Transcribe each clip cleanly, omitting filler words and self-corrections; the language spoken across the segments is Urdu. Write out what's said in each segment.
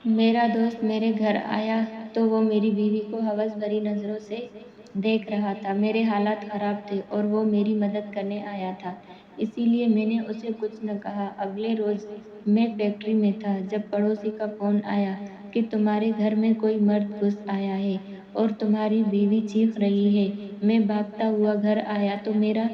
میرا دوست میرے گھر آیا تو وہ میری بیوی کو ہوس بھری نظروں سے دیکھ رہا تھا۔ میرے حالات خراب تھے اور وہ میری مدد کرنے آیا تھا، اسی لیے میں نے اسے کچھ نہ کہا۔ اگلے روز میں فیکٹری میں تھا جب پڑوسی کا فون آیا کہ تمہارے گھر میں کوئی مرد گھس آیا ہے اور تمہاری بیوی چیخ رہی ہے۔ میں بھاگتا ہوا گھر آیا تو میرا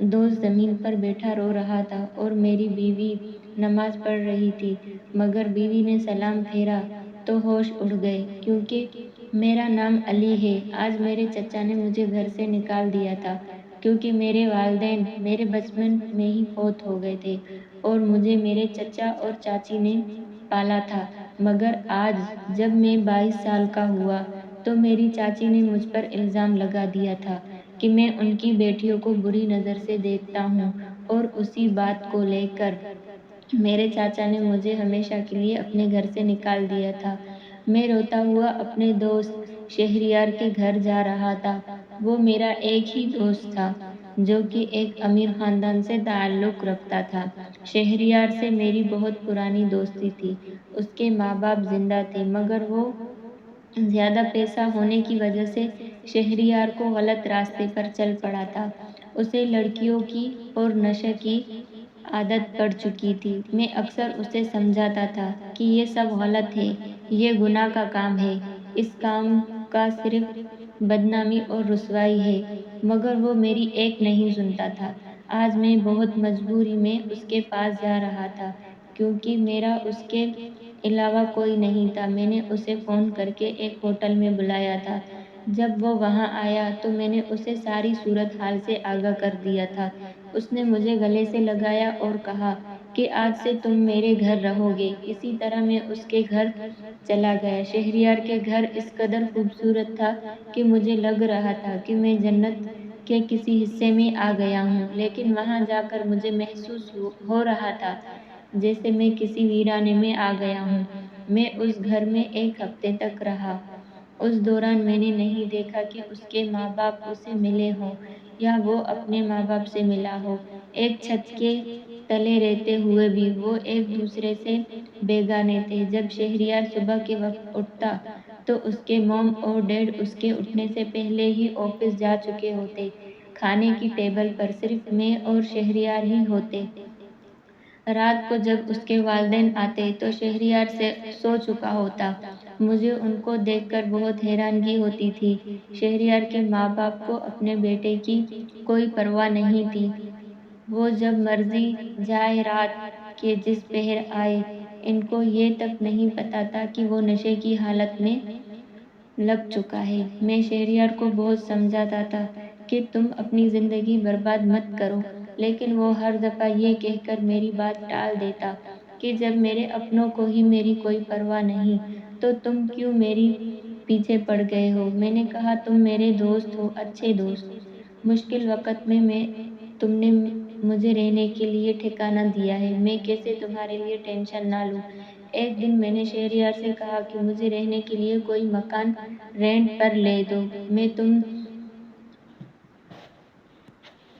دوست زمین پر بیٹھا رو رہا تھا اور میری بیوی نماز پڑھ رہی تھی، مگر بیوی نے سلام پھیرا تو ہوش اڑ گئے۔ کیونکہ میرا نام علی ہے، آج میرے چچا نے مجھے گھر سے نکال دیا تھا کیونکہ میرے والدین میرے بچپن میں ہی فوت ہو گئے تھے اور مجھے میرے چچا اور چاچی نے پالا تھا۔ مگر آج جب میں 22 سال کا ہوا تو میری چاچی نے مجھ پر الزام لگا دیا تھا کہ میں ان کی بیٹیوں کو بری نظر سے دیکھتا ہوں، اور اسی بات کو لے کر میرے چاچا نے مجھے ہمیشہ کے لیے اپنے گھر سے نکال دیا تھا۔ میں روتا ہوا اپنے دوست شہریار کے گھر جا رہا تھا۔ وہ میرا ایک ہی دوست تھا جو کہ ایک امیر خاندان سے تعلق رکھتا تھا۔ شہریار سے میری بہت پرانی دوستی تھی۔ اس کے ماں باپ زندہ تھے، مگر وہ زیادہ پیسہ ہونے کی وجہ سے شہریار کو غلط راستے پر چل پڑا تھا۔ اسے لڑکیوں کی اور نشے کی عادت پڑ چکی تھی۔ میں اکثر اسے سمجھاتا تھا کہ یہ سب غلط ہے، یہ گناہ کا کام ہے، اس کام کا صرف بدنامی اور رسوائی ہے، مگر وہ میری ایک نہیں سنتا تھا۔ آج میں بہت مجبوری میں اس کے پاس جا رہا تھا کیونکہ میرا اس کے علاوہ کوئی نہیں تھا۔ میں نے اسے فون کر کے ایک ہوٹل میں بلایا تھا۔ جب وہ وہاں آیا تو میں نے اسے ساری صورتحال سے آگاہ کر دیا تھا۔ اس نے مجھے گلے سے لگایا اور کہا کہ آج سے تم میرے گھر رہو گے۔ اسی طرح میں اس کے گھر چلا گیا۔ شہریار کے گھر اس قدر خوبصورت تھا کہ مجھے لگ رہا تھا کہ میں جنت کے کسی حصے میں آ گیا ہوں، لیکن وہاں جا کر مجھے محسوس ہو رہا تھا جیسے میں کسی ویرانے میں آ گیا ہوں۔ میں اس گھر میں ایک ہفتے تک رہا۔ اس دوران میں نے نہیں دیکھا کہ اس کے ماں باپ اسے ملے ہوں یا وہ اپنے ماں باپ سے ملا ہو۔ ایک چھت کے تلے رہتے ہوئے بھی وہ ایک دوسرے سے بیگانے تھے۔ جب شہریار صبح کے وقت اٹھتا تو اس کے موم اور ڈیڈ اس کے اٹھنے سے پہلے ہی آفس جا چکے ہوتے۔ کھانے کی ٹیبل پر صرف میں اور شہریار ہی ہوتے۔ رات کو جب اس کے والدین آتے تو شہریار سو چکا ہوتا۔ مجھے ان کو دیکھ کر بہت حیرانگی ہوتی تھی۔ شہریار کے ماں باپ کو اپنے بیٹے کی کوئی پرواہ نہیں تھی۔ وہ جب مرضی جائے رات کے جس پہر آئے۔ ان کو یہ تک نہیں پتا تھا کہ وہ نشے کی حالت میں لگ چکا ہے۔ میں شہریار کو بہت سمجھاتا تھا کہ تم اپنی زندگی برباد مت کرو، لیکن وہ ہر دفعہ یہ کہہ کر میری بات ٹال دیتا کہ جب میرے اپنوں کو ہی میری کوئی پرواہ نہیں تو تم کیوں میری پیچھے پڑ گئے ہو۔ میں نے کہا تم میرے دوست ہو، اچھے دوست۔ مشکل وقت میں تم نے مجھے رہنے کے لیے ٹھکانہ دیا ہے، میں کیسے تمہارے لیے ٹینشن نہ لوں۔ ایک دن میں نے شہریار سے کہا کہ مجھے رہنے کے لیے کوئی مکان رینٹ پر لے دو، میں تم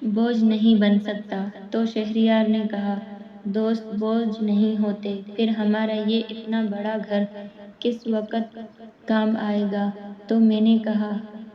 بوجھ نہیں بن سکتا۔ تو شہریار نے کہا دوست بوجھ نہیں ہوتے، پھر ہمارا یہ اتنا بڑا گھر کس وقت کام آئے گا۔ تو میں نے کہا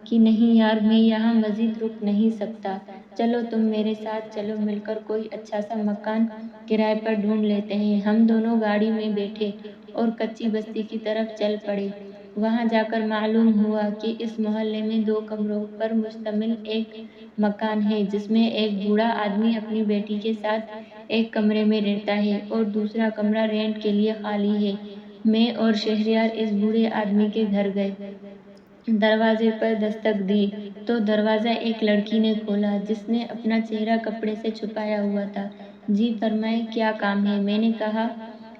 کہ نہیں یار، میں یہاں مزید رک نہیں سکتا، چلو تم میرے ساتھ چلو، مل کر کوئی اچھا سا مکان کرائے پر ڈھونڈ لیتے ہیں۔ ہم دونوں گاڑی میں بیٹھے اور کچی بستی کی طرف چل پڑے۔ وہاں جا کر معلوم ہوا کہ اس محلے میں 2 کمروں پر مشتمل ایک مکان ہے جس میں ایک بوڑھا آدمی اپنی بیٹی کے ساتھ ایک کمرے میں رہتا ہے اور دوسرا کمرہ رینٹ کے لیے خالی ہے۔ میں اور شہریار اس بوڑھے آدمی کے گھر گئے۔ دروازے پر دستک دی تو دروازہ ایک لڑکی نے کھولا جس نے اپنا چہرہ کپڑے سے چھپایا ہوا تھا۔ جی فرمائیں، کیا کام ہے؟ میں نے کہا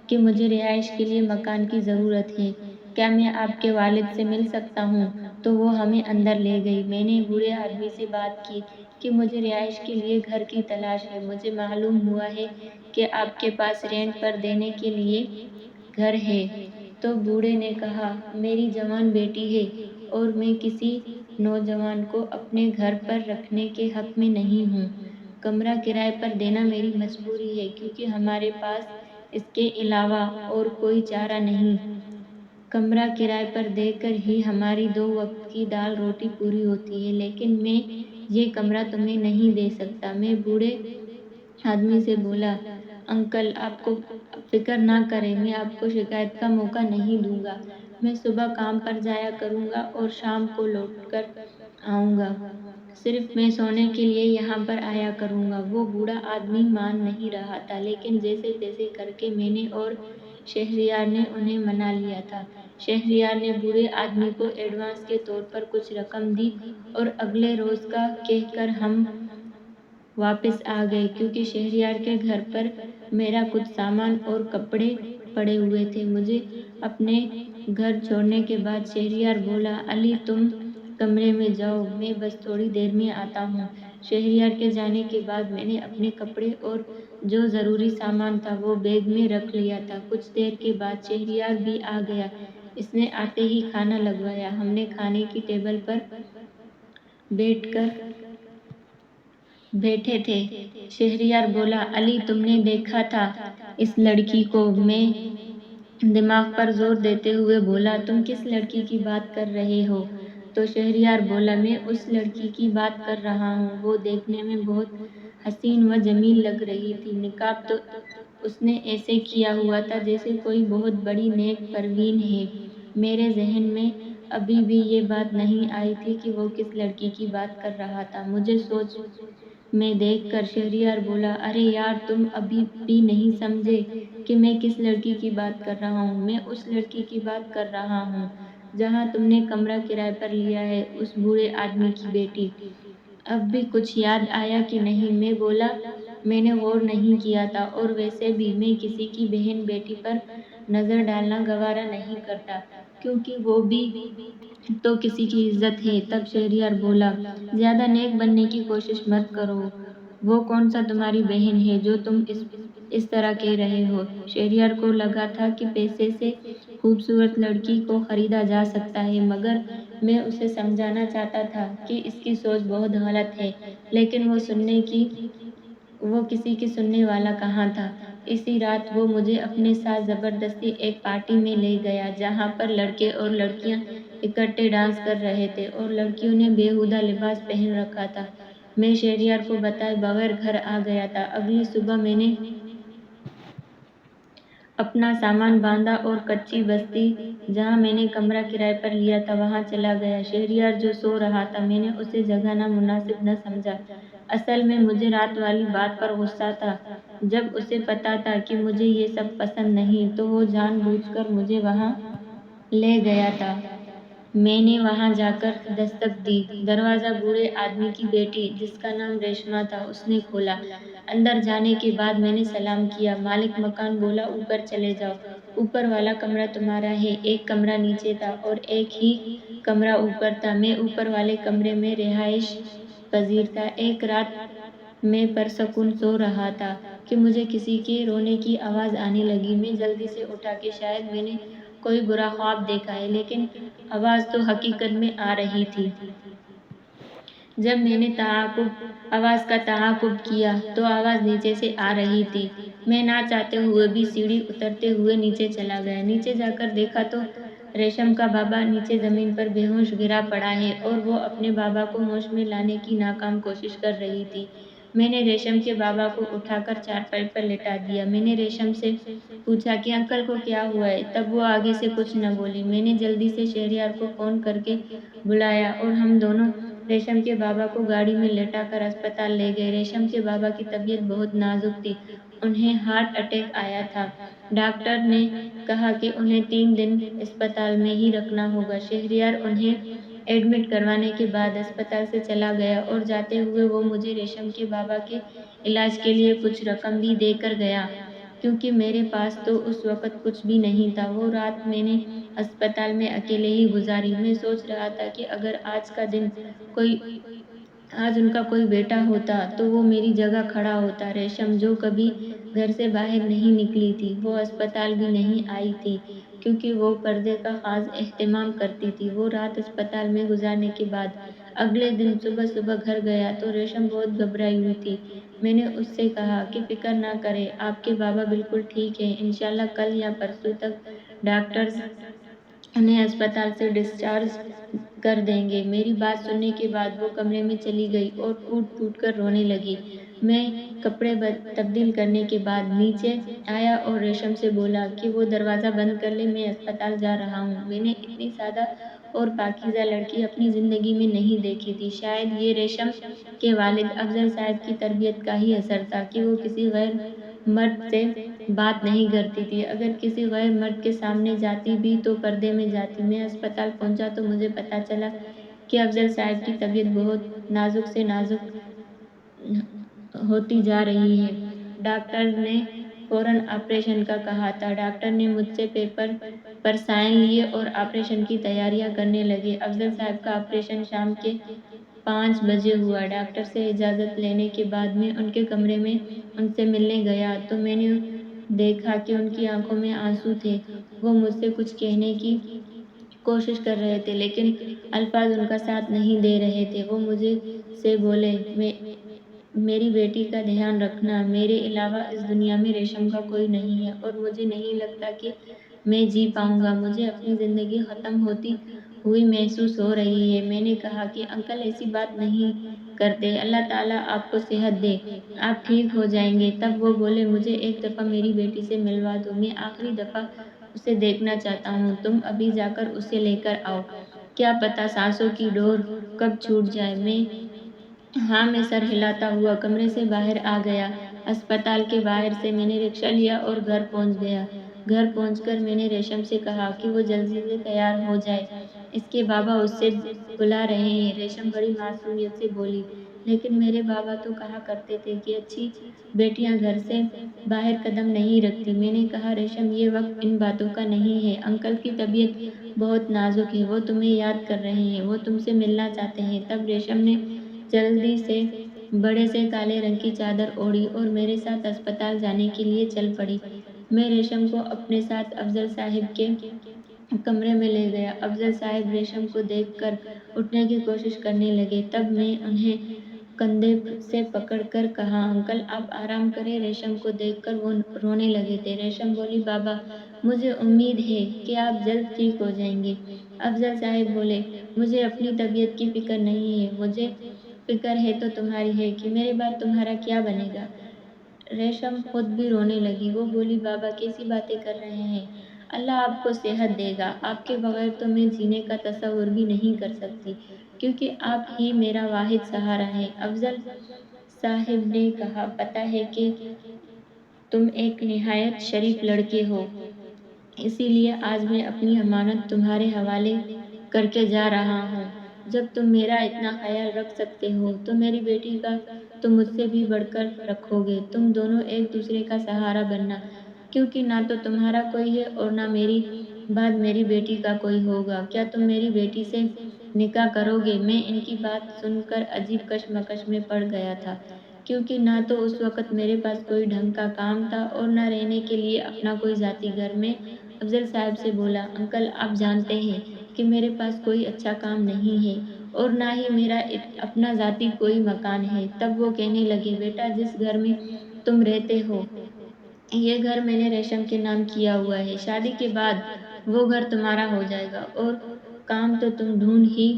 کہ مجھے رہائش کے لیے مکان کی ضرورت ہے، کیا میں آپ کے والد سے مل سکتا ہوں؟ تو وہ ہمیں اندر لے گئی۔ میں نے بوڑھے آدمی سے بات کی کہ مجھے رہائش کے لیے گھر کی تلاش ہے، مجھے معلوم ہوا ہے کہ آپ کے پاس رینٹ پر دینے کے لیے گھر ہے۔ تو بوڑھے نے کہا میری جوان بیٹی ہے اور میں کسی نوجوان کو اپنے گھر پر رکھنے کے حق میں نہیں ہوں۔ کمرہ کرائے پر دینا میری مجبوری ہے کیونکہ ہمارے پاس اس کے علاوہ اور کوئی چارہ نہیں۔ کمرہ کرائے پر دے کر ہی ہماری 2 وقت کی دال روٹی پوری ہوتی ہے، لیکن میں یہ کمرہ تمہیں نہیں دے سکتا۔ میں بوڑھے آدمی سے بولا، انکل آپ کو فکر نہ کریں، میں آپ کو شکایت کا موقع نہیں دوں گا۔ میں صبح کام پر جایا کروں گا اور شام کو لوٹ کر آؤں گا۔ صرف میں سونے کے لیے یہاں پر آیا کروں گا۔ وہ بوڑھا آدمی مان نہیں رہا تھا، لیکن جیسے تیسے کر کے میں نے اور شہریار نے انہیں منا لیا تھا۔ شہریار نے بوڑھے آدمی کو ایڈوانس کے طور پر کچھ رقم دی اور اگلے روز کا کہہ کر ہم واپس آ گئے، کیونکہ شہریار کے گھر پر میرا کچھ سامان اور کپڑے پڑے ہوئے تھے۔ مجھے اپنے گھر چھوڑنے کے بعد شہریار بولا، علی تم کمرے میں جاؤ، میں بس تھوڑی دیر میں آتا ہوں۔ شہریار کے جانے کے بعد میں نے اپنے کپڑے اور جو ضروری سامان تھا وہ بیگ میں رکھ لیا تھا۔ کچھ دیر کے بعد شہریار بھی آ گیا۔ اس نے آتے ہی کھانا لگوایا۔ ہم نے کھانے کی ٹیبل پر بیٹھ کر بیٹھے تھے۔ شہریار بولا، علی تم نے دیکھا تھا اس لڑکی کو؟ میں دماغ پر زور دیتے ہوئے بولا، تم کس لڑکی کی بات کر رہے ہو؟ تو شہریار بولا، میں اس لڑکی کی بات کر رہا ہوں، وہ دیکھنے میں بہت حسین و جمیل لگ رہی تھی۔ نقاب تو اس نے ایسے کیا ہوا تھا جیسے کوئی بہت بڑی نیک پروین ہے۔ میرے ذہن میں ابھی بھی یہ بات نہیں آئی تھی کہ وہ کس لڑکی کی بات کر رہا تھا۔ مجھے سوچ میں دیکھ کر شہریار بولا، ارے یار تم ابھی بھی نہیں سمجھے کہ میں کس لڑکی کی بات کر رہا ہوں؟ میں اس لڑکی کی بات کر رہا ہوں جہاں تم نے کمرہ کرائے پر لیا ہے، اس بوڑھے آدمی کی بیٹی۔ اب بھی کچھ یاد آیا کہ نہیں؟ میں بولا، میں نے غور نہیں کیا تھا، اور ویسے بھی میں کسی کی بہن بیٹی پر نظر ڈالنا گوارا نہیں کرتا، کیونکہ وہ بھی تو کسی کی عزت ہے۔ تب شہریار بولا، زیادہ نیک بننے کی کوشش مت کرو، وہ کون سا تمہاری بہن ہے جو تم اس طرح کہہ رہے ہو؟ شہریار کو لگا تھا کہ پیسے سے خوبصورت لڑکی کو خریدا جا سکتا ہے، مگر میں اسے سمجھانا چاہتا تھا کہ اس کی سوچ بہت غلط ہے، لیکن وہ کسی کی سننے والا کہاں تھا۔ اسی رات وہ مجھے اپنے ساتھ زبردستی ایک پارٹی میں لے گیا، جہاں پر لڑکے اور لڑکیاں اکٹھے ڈانس کر رہے تھے اور لڑکیوں نے بیہودہ لباس پہن رکھا تھا۔ میں شہریار کو بتائے بغیر گھر آ گیا تھا۔ اگلی صبح میں نے اپنا سامان باندھا اور کچی بستی جہاں میں نے کمرہ کرائے پر لیا تھا وہاں چلا گیا۔ شہریار جو سو رہا تھا، میں نے اسے جگانا مناسب نہ سمجھا۔ اصل میں مجھے رات والی بات پر غصہ تھا۔ جب اسے پتا تھا کہ مجھے یہ سب پسند نہیں تو وہ جان بوجھ کر مجھے وہاں لے گیا تھا۔ میں نے وہاں جا کر دستک دی۔ دروازہ بوڑھے آدمی کی بیٹی، جس کا نام ریشما تھا، اس نے کھولا۔ اندر جانے کے بعد میں نے سلام کیا۔ مالک مکان بولا، اوپر چلے جاؤ، اوپر والا کمرہ تمہارا ہے۔ ایک کمرہ نیچے تھا اور ایک ہی کمرہ اوپر تھا۔ میں اوپر والے کمرے میں رہائش پذیر تھا۔ ایک رات میں پرسکون سو رہا تھا کہ مجھے کسی کے رونے کی آواز آنے لگی۔ میں جلدی سے اٹھا کہ شاید میں نے کوئی برا خواب دیکھا ہے، لیکن آواز تو حقیقت میں آ رہی تھی۔ جب میں نے آواز کا تعاقب کیا تو آواز نیچے سے آ رہی تھی۔ میں نہ چاہتے ہوئے بھی سیڑھی اترتے ہوئے نیچے چلا گیا۔ نیچے جا کر دیکھا تو ریشم کا بابا نیچے زمین پر بے ہوش گرا پڑا ہے اور وہ اپنے بابا کو ہوش میں لانے کی ناکام کوشش کر رہی تھی۔ میں نے ریشم کے بابا کو اٹھا کر چارپائی پر لٹا دیا۔ میں نے ریشم سے پوچھا کہ انکل کو کیا ہوا ہے؟ تب وہ آگے سے کچھ نہ بولی۔ میں نے جلدی سے شہریار کو فون کر کے بلایا اور ہم دونوں ریشم کے بابا کو گاڑی میں لٹا کر اسپتال لے گئے۔ ریشم کے بابا کی طبیعت بہت نازک تھی، انہیں ہارٹ اٹیک آیا تھا۔ ڈاکٹر نے کہا کہ انہیں 3 دن اسپتال میں ہی رکھنا ہوگا۔ شہریار انہیں ایڈمٹ کروانے کے بعد اسپتال سے چلا گیا اور جاتے ہوئے وہ مجھے ریشم کے بابا کے علاج کے لیے کچھ رقم بھی دے کر گیا، کیونکہ میرے پاس تو اس وقت کچھ بھی نہیں تھا۔ وہ رات میں نے اسپتال میں اکیلے ہی گزاری۔ میں سوچ رہا تھا کہ اگر آج ان کا کوئی بیٹا ہوتا تو وہ میری جگہ کھڑا ہوتا۔ ریشم، جو کبھی گھر سے باہر نہیں نکلی تھی، وہ اسپتال بھی نہیں آئی تھی، کیونکہ وہ پردے کا خاص اہتمام کرتی تھی۔ وہ رات اسپتال میں گزارنے کے بعد اگلے دن صبح گھر گیا تو ریشم بہت گھبرائی ہوئی تھی۔ میں نے اس سے کہا کہ فکر نہ کریں، آپ کے بابا بالکل ٹھیک ہیں، انشاءاللہ کل یا پرسوں تک ڈاکٹرز انہیں اسپتال سے ڈسچارج کر دیں گے۔ میری بات سننے کے بعد وہ کمرے میں چلی گئی اور پھوٹ پھوٹ کر رونے لگی۔ میں کپڑے تبدیل کرنے کے بعد نیچے آیا اور ریشم سے بولا کہ وہ دروازہ بند کر لے، میں اسپتال جا رہا ہوں۔ میں نے اتنی سادہ اور پاکیزہ لڑکی اپنی زندگی میں نہیں دیکھی تھی۔ شاید یہ ریشم کے والد افضل صاحب کی تربیت کا ہی اثر تھا کہ وہ کسی غیر مرد سے بات نہیں کرتی تھی۔ اگر کسی غیر مرد کے سامنے جاتی بھی تو پردے میں جاتی۔ میں اسپتال پہنچا تو مجھے پتہ چلا کہ افضل صاحب کی طبیعت بہت نازک سے نازک ہوتی جا رہی ہے۔ ڈاکٹر نے فوراً آپریشن کا کہا تھا۔ ڈاکٹر نے مجھ سے پیپر پر سائن لیے اور آپریشن کی تیاریاں کرنے لگے۔ افضل صاحب کا آپریشن شام کے 5 بجے ہوا۔ ڈاکٹر سے اجازت لینے کے بعد میں ان کے کمرے میں ان سے ملنے گیا تو میں نے دیکھا کہ ان کی آنکھوں میں آنسو تھے۔ وہ مجھ سے کچھ کہنے کی کوشش کر رہے تھے لیکن الفاظ ان کا ساتھ نہیں دے رہے تھے۔ وہ مجھ سے بولے، میری بیٹی کا دھیان رکھنا۔ میرے علاوہ اس دنیا میں ریشم کا کوئی نہیں ہے اور مجھے نہیں لگتا کہ میں جی پاؤں گا۔ مجھے اپنی زندگی ختم ہوتی ہوئی محسوس ہو رہی ہے۔ میں نے کہا کہ انکل ایسی بات نہیں کرتے، اللہ تعالیٰ آپ کو صحت دے، آپ ٹھیک ہو جائیں گے۔ تب وہ بولے، مجھے ایک دفعہ میری بیٹی سے ملوا دو، میں آخری دفعہ اسے دیکھنا چاہتا ہوں۔ تم ابھی جا کر اسے لے کر آؤ، کیا پتہ سانسوں کی ڈور کب چھوٹ جائے۔ میں سر ہلاتا ہوا کمرے سے باہر آ گیا۔ اسپتال کے باہر سے میں نے رکشہ لیا اور گھر پہنچ گیا۔ گھر پہنچ کر میں نے ریشم سے کہا کہ وہ جلدی سے تیار ہو جائے، اس کے بابا اس سے بلا رہے ہیں۔ ریشم بڑی معصومیت سے بولی، لیکن میرے بابا تو کہا کرتے تھے کہ اچھی بیٹیاں گھر سے باہر قدم نہیں رکھتی۔ میں نے کہا، ریشم یہ وقت ان باتوں کا نہیں ہے، انکل کی طبیعت بہت نازک ہے، وہ تمہیں یاد کر رہے ہیں، وہ تم سے ملنا چاہتے ہیں۔ تب ریشم نے جلدی سے بڑے سے کالے رنگ کی چادر اوڑھی اور میرے ساتھ اسپتال جانے کے لیے چل پڑی۔ میں ریشم کو اپنے ساتھ افضل صاحب کے کمرے میں لے گیا۔ افضل صاحب ریشم کو دیکھ کر اٹھنے کی کوشش کرنے لگے۔ تب میں انہیں کندھے سے پکڑ کر کہا، انکل آپ آرام کریں۔ ریشم کو دیکھ کر وہ رونے لگے تھے۔ ریشم بولی، بابا مجھے امید ہے کہ آپ جلد ٹھیک ہو جائیں گے۔ افضل صاحب بولے، مجھے اپنی طبیعت کی فکر نہیں ہے، مجھے فکر ہے تو تمہاری ہے کہ میرے بعد تمہارا کیا بنے گا۔ ریشم خود بھی رونے لگی۔ وہ بولی، بابا کیسی باتیں کر رہے ہیں، اللہ آپ کو صحت دے گا، آپ کے بغیر تو میں جینے کا تصور بھی نہیں کر سکتی، کیونکہ آپ ہی میرا واحد سہارا ہیں۔ افضل صاحب نے کہا، پتہ ہے کہ تم ایک نہایت شریف لڑکے ہو، اسی لیے آج میں اپنی امانت تمہارے حوالے کر کے جا رہا ہوں۔ جب تم میرا اتنا خیال رکھ سکتے ہو تو میری بیٹی کا تو مجھ سے بھی بڑھ کر رکھو گے۔ تم دونوں ایک دوسرے کا سہارا بننا، کیونکہ نہ تو تمہارا کوئی ہے اور نہ میری بعد میری بیٹی کا کوئی ہوگا۔ کیا تم میری بیٹی سے نکاح کرو گے؟ میں ان کی بات سن کر عجیب کشمکش میں پڑ گیا تھا، کیونکہ نہ تو اس وقت میرے پاس کوئی ڈھنگ کا کام تھا اور نہ رہنے کے لیے اپنا کوئی ذاتی گھر۔ میں افضل صاحب سے بولا، انکل آپ جانتے ہیں کہ میرے پاس کوئی اچھا کام نہیں ہے اور نہ ہی میرا اپنا ذاتی کوئی مکان ہے۔ تب وہ کہنے لگے، بیٹا جس گھر میں تم رہتے ہو یہ گھر میں نے ریشم کے نام کیا ہوا ہے، شادی کے بعد وہ گھر تمہارا ہو جائے گا اور کام تو تم ڈھونڈ ہی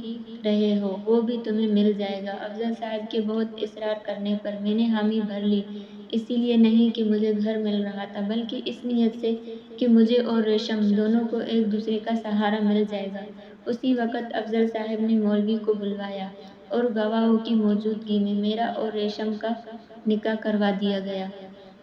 رہے ہو وہ بھی تمہیں مل جائے گا۔ افضل صاحب کے بہت اصرار کرنے پر میں نے حامی بھر لی، اسی لیے نہیں کہ مجھے گھر مل رہا تھا بلکہ اس نیت سے کہ مجھے اور ریشم دونوں کو ایک دوسرے کا سہارا مل جائے گا۔ اسی وقت افضل صاحب نے مولوی کو بلوایا اور گواہوں کی موجودگی میں میرا اور ریشم کا نکاح کروا دیا گیا۔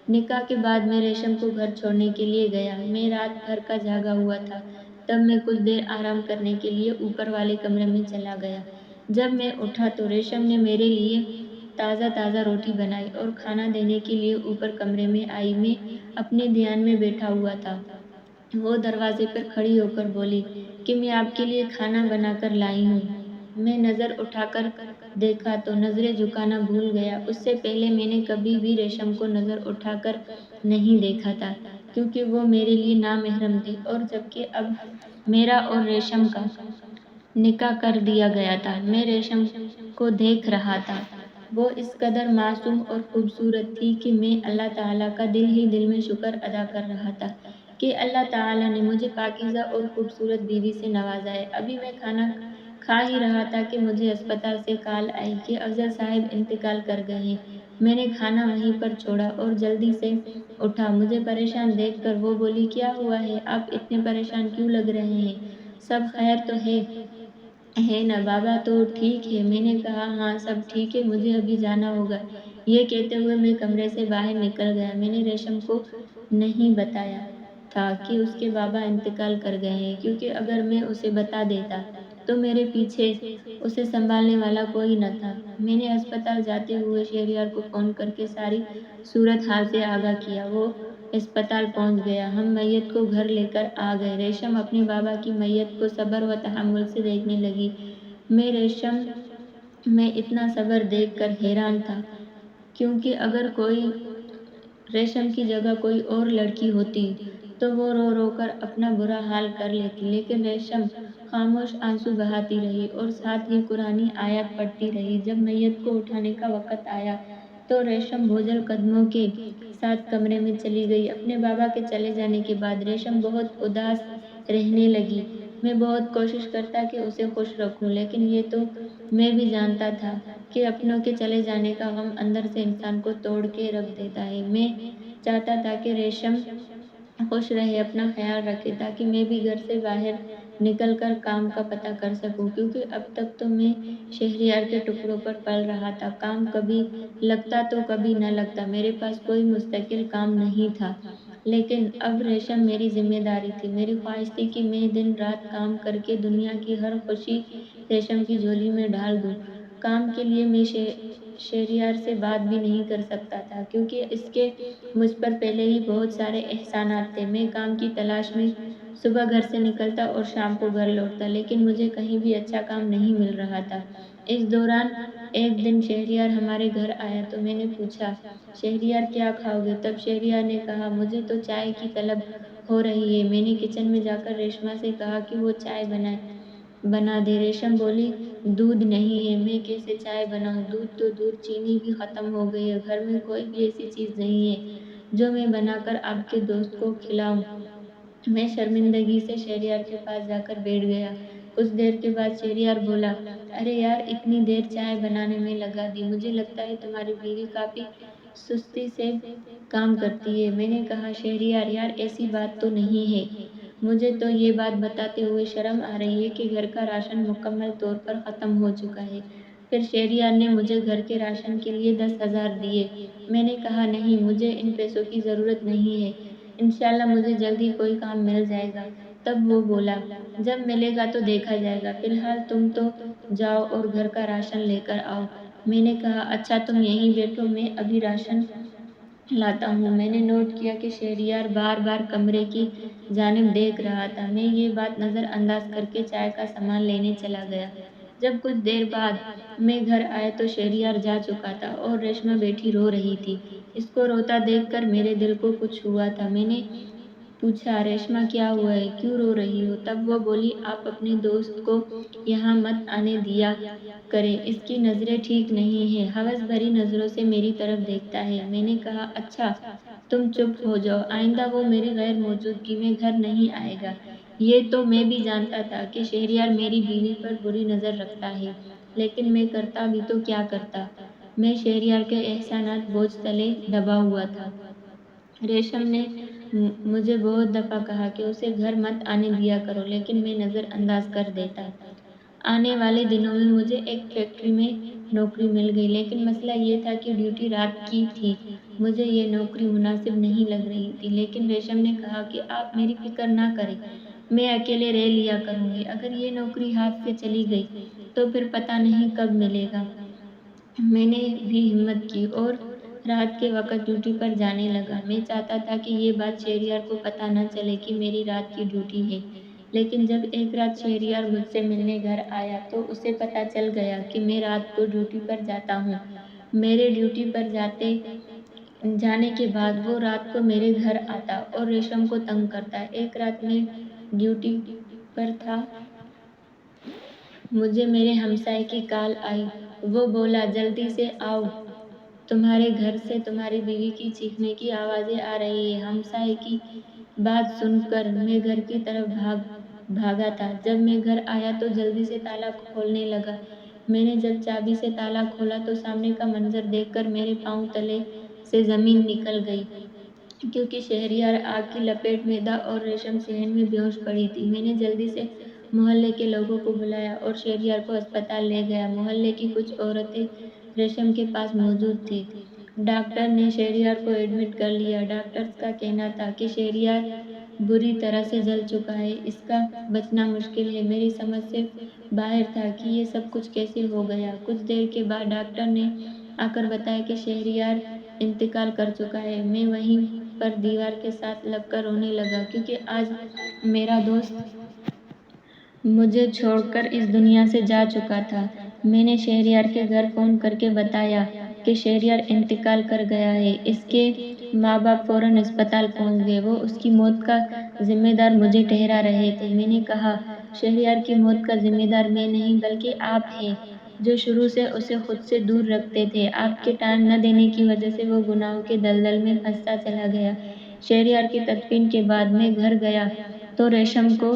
نکاح کے بعد میں ریشم کو گھر چھوڑنے کے لیے گیا۔ میں رات بھر کا جاگا ہوا تھا۔ تب میں کچھ دیر آرام کرنے کے لیے اوپر والے کمرے میں چلا گیا۔ جب میں اٹھا تو ریشم نے میرے لیے تازہ تازہ روٹی بنائی اور کھانا دینے کے لیے اوپر کمرے میں آئی۔ میں اپنے دھیان میں بیٹھا ہوا تھا، وہ دروازے پر کھڑی ہو کر بولی کہ میں آپ کے لیے کھانا بنا کر لائی ہوں۔ میں نظر اٹھا کر دیکھا تو نظریں جھکانا بھول گیا۔ اس سے پہلے میں نے کبھی بھی ریشم کو نظر اٹھا کر نہیں دیکھا تھا، کیونکہ وہ میرے لیے نامحرم تھی، اور جبکہ اب میرا اور ریشم کا نکاح کر دیا گیا تھا میں ریشم کو دیکھ رہا تھا۔ وہ اس قدر معصوم اور خوبصورت تھی کہ میں اللہ تعالیٰ کا دل ہی دل میں شکر ادا کر رہا تھا کہ اللہ تعالیٰ نے مجھے پاکیزہ اور خوبصورت بیوی سے نوازا ہے۔ ابھی میں کھانا کھا ہی رہا تھا کہ مجھے اسپتال سے کال آئی کہ افضل صاحب انتقال کر گئے ہیں۔ میں نے کھانا وہیں پر چھوڑا اور جلدی سے اٹھا۔ مجھے پریشان دیکھ کر وہ بولی، کیا ہوا ہے؟ آپ اتنے پریشان کیوں لگ رہے ہیں؟ سب خیر تو ہے نا؟ بابا تو ٹھیک ہے؟ میں نے کہا ہاں سب ٹھیک ہے، مجھے ابھی جانا ہوگا۔ یہ کہتے ہوئے میں کمرے سے باہر نکل گیا۔ میں نے ریشم کو نہیں بتایا تھا کہ اس کے بابا انتقال کر گئے ہیں، کیونکہ اگر میں اسے بتا دیتا تو میرے پیچھے اسے سنبھالنے والا کوئی نہ تھا۔ میں نے اسپتال جاتے ہوئے شہریار کو فون کر کے ساری صورتحال سے آگاہ کیا۔ وہ اسپتال پہنچ گیا۔ ہم میت کو گھر لے کر آ گئے۔ ریشم اپنے بابا کی میت کو صبر و تحمل سے دیکھنے لگی۔ ریشم میں اتنا صبر دیکھ کر حیران تھا، کیونکہ اگر ریشم کی جگہ کوئی اور لڑکی ہوتی تو وہ رو رو کر اپنا برا حال کر لیتی، لیکن ریشم خاموش آنسو بہاتی رہی اور ساتھ ہی قرآنی آیات پڑھتی رہی۔ جب میت کو اٹھانے کا وقت آیا تو ریشم بوجھل قدموں کے ساتھ کمرے میں چلی گئی۔ اپنے بابا کے چلے جانے کے بعد ریشم بہت اداس رہنے لگی۔ میں بہت کوشش کرتا کہ اسے خوش رکھوں، لیکن یہ تو میں بھی جانتا تھا کہ اپنوں کے چلے جانے کا غم اندر سے انسان کو توڑ کے رکھ دیتا ہے۔ میں چاہتا تھا کہ ریشم خوش رہے، اپنا خیال رکھے، تاکہ میں بھی گھر سے باہر نکل کر کام کا پتہ کر سکوں، کیونکہ اب تک تو میں شہریار کے ٹکڑوں پر پل رہا تھا۔ کام کبھی لگتا تو کبھی نہ لگتا، میرے پاس کوئی مستقل کام نہیں تھا، لیکن اب ریشم میری ذمہ داری تھی۔ میری خواہش تھی کہ میں دن رات کام کر کے دنیا کی ہر خوشی ریشم کی جھولی میں ڈال دوں۔ کام کے لیے میں شہریار سے بات بھی نہیں کر سکتا تھا، کیونکہ اس کے مجھ پر پہلے ہی بہت سارے احسانات تھے۔ میں کام کی تلاش میں صبح گھر سے نکلتا اور شام کو گھر لوٹتا، لیکن مجھے کہیں بھی اچھا کام نہیں مل رہا تھا۔ اس دوران ایک دن شہریار ہمارے گھر آیا تو میں نے پوچھا، شہریار کیا کھاؤ گے؟ تب شہریار نے کہا، مجھے تو چائے کی طلب ہو رہی ہے۔ میں نے کچن میں جا کر ریشما سے کہا کہ وہ چائے بنا دے۔ ریشم بولی، دودھ نہیں ہے، میں کیسے چائے بناؤں؟ دودھ تو دور، چینی بھی ختم ہو گئی ہے، گھر میں کوئی بھی ایسی چیز نہیں ہے جو میں بنا کر آپ کے دوست کو کھلاؤں۔ میں شرمندگی سے شہریار کے پاس جا کر بیٹھ گیا۔ کچھ دیر کے بعد شہریار بولا، ارے یار، اتنی دیر چائے بنانے میں لگا دی، مجھے لگتا ہے تمہاری بیوی کافی سستی سے کام کرتی ہے۔ میں نے کہا، شہریار یار، ایسی بات تو نہیں ہے، مجھے تو یہ بات بتاتے ہوئے شرم آ رہی ہے کہ گھر کا راشن مکمل طور پر ختم ہو چکا ہے۔ پھر شہریار نے مجھے گھر کے راشن کے لیے 10,000 دیے۔ میں نے کہا، نہیں، مجھے ان پیسوں کی ضرورت نہیں ہے، انشاءاللہ مجھے جلد ہی کوئی کام مل جائے گا۔ تب وہ بولا، جب ملے گا تو دیکھا جائے گا، فی الحال تم تو جاؤ اور گھر کا راشن لے کر آؤ۔ میں نے کہا، اچھا تم یہیں بیٹھو، میں ابھی راشن لاتا ہوں۔ میں نے نوٹ کیا کہ شہریار بار بار کمرے کی جانب دیکھ رہا تھا۔ میں یہ بات نظر انداز کر کے چائے کا سامان لینے چلا گیا۔ جب کچھ دیر بعد میں گھر آیا تو شہریار جا چکا تھا اور ریشما بیٹھی رو رہی تھی۔ اس کو روتا دیکھ کر میرے دل کو کچھ ہوا تھا۔ میں نے پوچھا، ریشما کیا ہوا ہے، کیوں رو رہی ہو؟ تب وہ بولی، آپ اپنے دوست کو یہاں مت آنے دیا کریں، اس کی نظریں ٹھیک نہیں ہیں، ہوس بھری نظروں سے میری طرف دیکھتا ہے۔ میں نے کہا، اچھا تم چپ ہو جاؤ، آئندہ وہ میری غیر موجودگی میں گھر نہیں آئے گا۔ یہ تو میں بھی جانتا تھا کہ شہریار میری بیوی پر بری نظر رکھتا ہے، لیکن میں کرتا بھی تو کیا کرتا؟ میں شہریار کے احسانات بوجھ تلے دبا ہوا تھا۔ ریشم نے مجھے بہت دفعہ کہا کہ اسے گھر مت آنے دیا کرو، لیکن میں نظر انداز کر دیتا۔ آنے والے دنوں میں مجھے ایک فیکٹری میں نوکری مل گئی، لیکن مسئلہ یہ تھا کہ ڈیوٹی رات کی تھی۔ مجھے یہ نوکری مناسب نہیں لگ رہی تھی، لیکن ریشم نے کہا کہ آپ میری فکر نہ کریں، میں اکیلے رہ لیا کروں گی۔ اگر یہ نوکری ہاتھ سے چلی گئی تو پھر پتہ نہیں کب ملے گا۔ میں نے بھی ہمت کی اور رات کے وقت ڈیوٹی پر جانے لگا۔ میں چاہتا تھا کہ یہ بات شہریار کو پتہ نہ چلے کہ میری رات کی ڈیوٹی ہے، لیکن جب ایک رات شہریار مجھ سے ملنے گھر آیا تو اسے پتہ چل گیا کہ میں رات کو ڈیوٹی پر جاتا ہوں۔ میرے ڈیوٹی پر جانے کے بعد وہ رات کو میرے گھر آتا اور ریشم کو تنگ کرتا۔ ایک رات میں ڈیوٹی پر تھا، مجھے میرے ہمسائے کی کال آئی۔ وہ بولا، جلدی سے آؤ، تمہارے گھر سے تمہاری بیوی کی چیخنے کی آوازیں آ رہی ہیں۔ ہمسائے کی بات سن کر میں گھر کی طرف بھاگا تھا۔ جب میں گھر آیا تو جلدی سے تالا کھولنے لگا۔ میں نے جب چابی سے تالا کھولا تو سامنے کا منظر دیکھ کر میرے پاؤں تلے سے زمین نکل گئی، کیونکہ شہریار آگ کی لپیٹ میں تھا اور ریشم صحن میں بے ہوش پڑی تھی۔ میں نے جلدی سے محلے کے لوگوں کو بلایا اور شہریار کو ہسپتال لے گیا۔ محلے کی کچھ عورتیں ریشم کے پاس موجود تھیں۔ ڈاکٹر نے شہریار کو ایڈمٹ کر لیا۔ ڈاکٹرز کا کہنا تھا کہ شہریار بری طرح سے جل چکا ہے، اس کا بچنا مشکل ہے۔ میری سمجھ سے باہر تھا کہ یہ سب کچھ کیسے ہو گیا۔ کچھ دیر کے بعد ڈاکٹر نے آ کر بتایا کہ شہریار انتقال کر چکا ہے۔ میں وہیں پر دیوار کے ساتھ لگ کر رونے لگا، کیونکہ آج میرا دوست مجھے چھوڑ کر اس دنیا سے جا چکا تھا۔ میں نے شہریار کے گھر فون کر کے بتایا کہ شہریار انتقال کر گیا ہے۔ اس کے ماں باپ فوراً ہسپتال پہنچ گئے۔ وہ اس کی موت کا ذمہ دار مجھے ٹھہرا رہے تھے۔ میں نے کہا، شہریار کی موت کا ذمہ دار میں نہیں بلکہ آپ ہیں، جو شروع سے اسے خود سے دور رکھتے تھے۔ آپ کے ٹائم نہ دینے کی وجہ سے وہ گناہوں کے دلدل میں پھنستا چلا گیا۔ شہریار کی تدفین کے بعد میں گھر گیا تو ریشم کو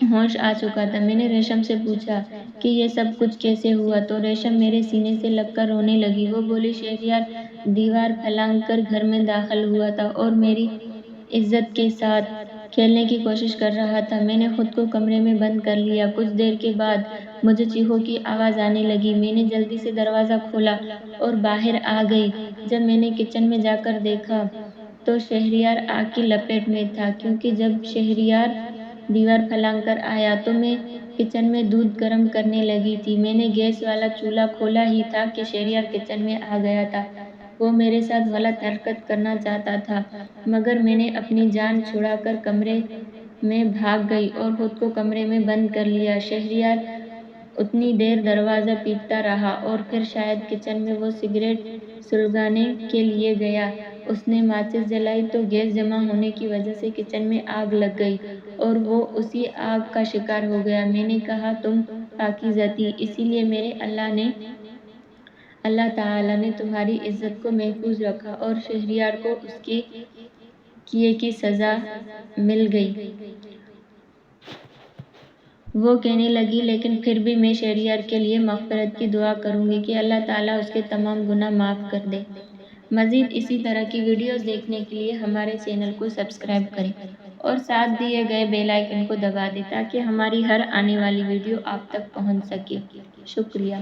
ہوش آ چکا تھا۔ میں نے ریشم سے پوچھا کہ یہ سب کچھ کیسے ہوا تو ریشم میرے سینے سے لگ کر رونے لگی۔ وہ بولی، شہریار دیوار پھلانگ کر گھر میں داخل ہوا تھا اور میری عزت کے ساتھ کھیلنے کی کوشش کر رہا تھا۔ میں نے خود کو کمرے میں بند کر لیا۔ کچھ دیر کے بعد مجھے چیخوں کی آواز آنے لگی۔ میں نے جلدی سے دروازہ کھولا اور باہر آ گئی۔ جب میں نے کچن میں جا کر دیکھا تو شہریار آگ کی لپیٹ میں تھا، کیونکہ جب شہریار دیوار پھلانگ کر آیا تو میں کچن میں دودھ گرم کرنے لگی تھی۔ میں نے گیس والا چولہا کھولا ہی تھا کہ شہریار کچن میں آ گیا تھا۔ وہ میرے ساتھ غلط حرکت کرنا چاہتا تھا، مگر میں نے اپنی جان چھڑا کر کمرے میں بھاگ گئی اور خود کو کمرے میں بند کر لیا۔ شہریار اتنی دیر دروازہ پیٹتا رہا اور پھر شاید کچن میں وہ سگریٹ سلگانے کے لیے گیا۔ اس نے ماچس جلائی تو گیس جمع ہونے کی وجہ سے کچن میں آگ لگ گئی اور وہ اسی آگ کا شکار ہو گیا۔ میں نے کہا، تم پاکیزہ تھی، اسی لیے میرے اللہ تعالیٰ نے تمہاری عزت کو محفوظ رکھا اور شہریار کو اس کے کیے کی سزا مل گئی۔ وہ کہنے لگی، لیکن پھر بھی میں شہریار کے لیے مغفرت کی دعا کروں گی کہ اللہ تعالیٰ اس کے تمام گناہ معاف کر دے۔ مزید اسی طرح کی ویڈیوز دیکھنے کے لیے ہمارے چینل کو سبسکرائب کریں اور ساتھ دیے گئے بیل آئیکن کو دبا دیں تاکہ ہماری ہر آنے والی ویڈیو آپ تک پہنچ سکے۔ شکریہ۔